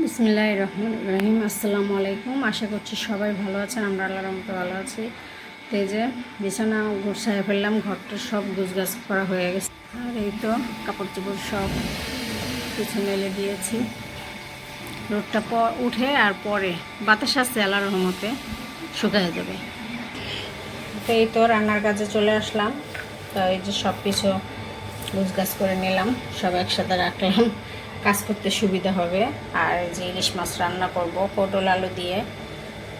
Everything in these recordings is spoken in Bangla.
বিসমিল্লাহির রহমানির রহিম। আসসালামু আলাইকুম। আশা করছি সবাই ভালো আছেন। আমরা আল্লাহর রহমতে ভালো আছি। তো এই যে বিছানা গুছায় ফেললাম, ঘরটা সব গুছগাছ করা হয়ে গেছে। আর এই তো কাপড় চোপড় সব কিছু মেলে দিয়েছি। রোদটা উঠে আর পরে বাতাস আসছে, আল্লাহর রহমতে শুকায় যাবে। তো এই তো রান্নার কাজে চলে আসলাম। তো এই যে সব কিছু গুছগাছ করে নিলাম, সব একসাথে রাখলাম, কাজ করতে সুবিধা হবে। আর যে ইলিশ মাছ রান্না করব পটল আলু দিয়ে,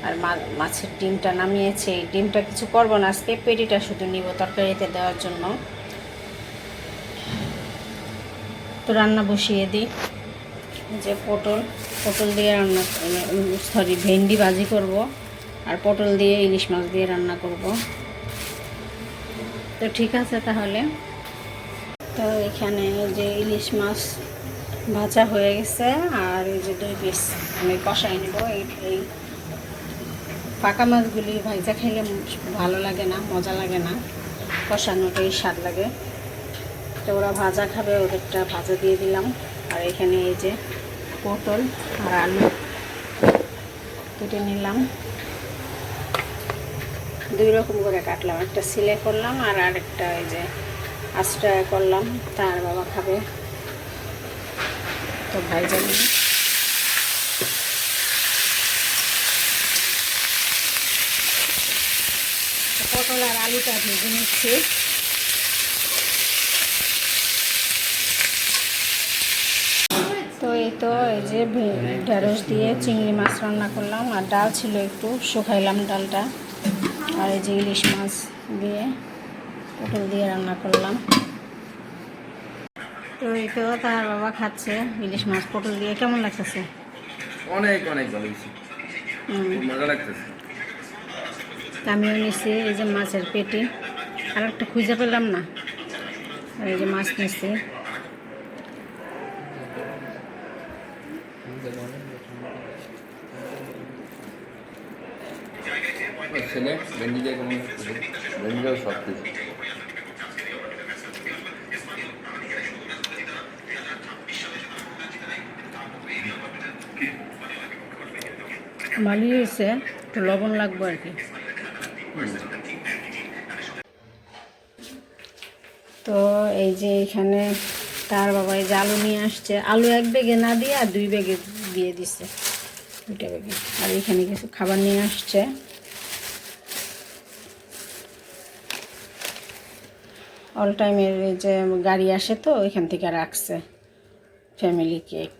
আর মাছের ডিমটা নামিয়েছে। এই ডিমটা কিছু করবো না আজকে, পেটিটা শুধু নিব তরকারিতে দেওয়ার জন্য। তো রান্না বসিয়ে দিই। যে পটল দিয়ে রান্না, ভেন্ডি ভাজি করব, আর পটল দিয়ে ইলিশ মাছ দিয়ে রান্না করব। তো ঠিক আছে তাহলে। তো এখানে যে ইলিশ মাছ ভাজা হয়ে গেছে, আর এই যে 2 পিস আমি কষাই নেব। এই পাকা মাছগুলি ভাজা খেলে ভালো লাগে না, মজা লাগে না, কষানোটাই স্বাদ লাগে। তো ওরা ভাজা খাবে, ওদেরটা ভাজা দিয়ে দিলাম। আর এখানে এই যে পটল আর আলু কেটে নিলাম, 2 রকম করে কাটলাম, একটা সিলে করলাম আর আরেকটা এই যে আস্তে করলাম। তার বাবা খাবে, তো ভাইজা নিই। পটল আর আলুটা ভেজে নিচ্ছি। তো এই যে ঢেঁড়স দিয়ে চিংড়ি মাছ রান্না করলাম, আর ডাল ছিল একটু, শুকাইলাম ডালটা। আর এই যে ইলিশ মাছ দিয়ে পটল দিয়ে রান্না করলাম। তো এই তো তার বাবা খাচ্ছে ইলিশ মাছ পটল দিয়ে। কেমন লাগতেছে? অনেক অনেক ভালো হয়েছে, খুব মজা লাগতেছে। আমিও নিচ্ছি এই যে মাছের পেটি, আর একটা খুঁজে পেলাম না। আর এই যে মাছ নিচ্ছি। ছেলে ভেন্ডি দিয়ে কেমন ভেন্ডিটাও সব কিছু ভালোই হয়েছে, একটু লবণ লাগবে আর কি। তো এই যে এখানে তার বাবা এই যে আলু নিয়ে আসছে, আলু 1 ব্যাগে না দিয়ে আর 2 ব্যাগে দিয়ে দিচ্ছে, 2টা ব্যাগে। আর এখানে কিছু খাবার নিয়ে আসছে। অল টাইমের যে গাড়ি আসে, তো এখান থেকে রাখছে ফ্যামিলি কেক।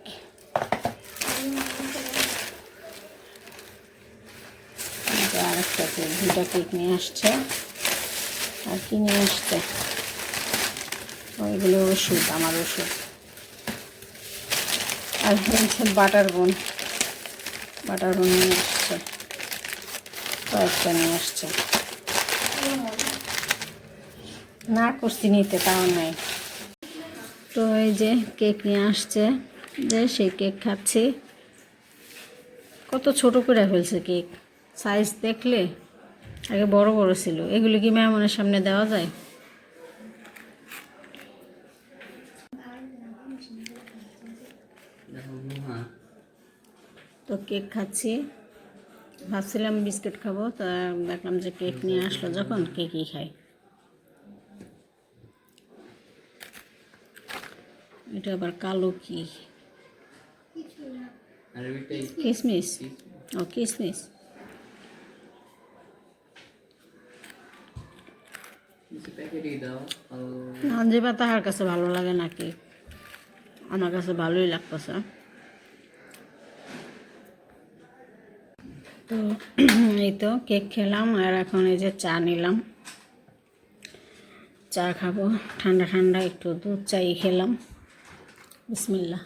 আর একটা কেক, 2টা কেক নিয়ে আসছে। আর কি নিয়ে আসছে? ওইগুলো ওষুধ, আমার ওষুধ। আর হচ্ছে বাটার বোন নিয়ে আসছে, কয়েকটা নিয়ে আসছে। না করছি নিতে, তাও নাই। তো এই যে কেক নিয়ে আসছে, যে সেই কেক খাচ্ছি। কত ছোট করে ফেলছে কেক, সাইজ দেখলে। আগে বড় বড় ছিল। এগুলো কি মেহমানের সামনে দেওয়া যায়? তো কেক খাচ্ছি, ভাবছিলাম বিস্কিট খাবো, তা দেখলাম যে কেক নিয়ে আসলো যখন, কেকই খাই। এটা আবার কালো কি? কিসমিস। ও কিসমিস। আঞ্জিবা তাহার কাছে ভালো লাগে না কেক, আমার কাছে ভালোই লাগতেছে। তো এই তো কেক খেলাম, আর এখন এই যে চা নিলাম, চা খাবো ঠান্ডা ঠান্ডা, একটু দুধ চাই খেলাম। বিসমিল্লাহ।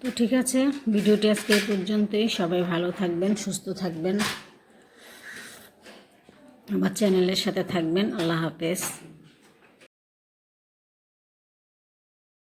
তো ঠিক আছে, ভিডিওটি আজকে এই পর্যন্তই। সবাই ভালো থাকবেন, সুস্থ থাকবেন, আমার চ্যানেলের সাথে থাকবেন। আল্লাহ হাফেজ।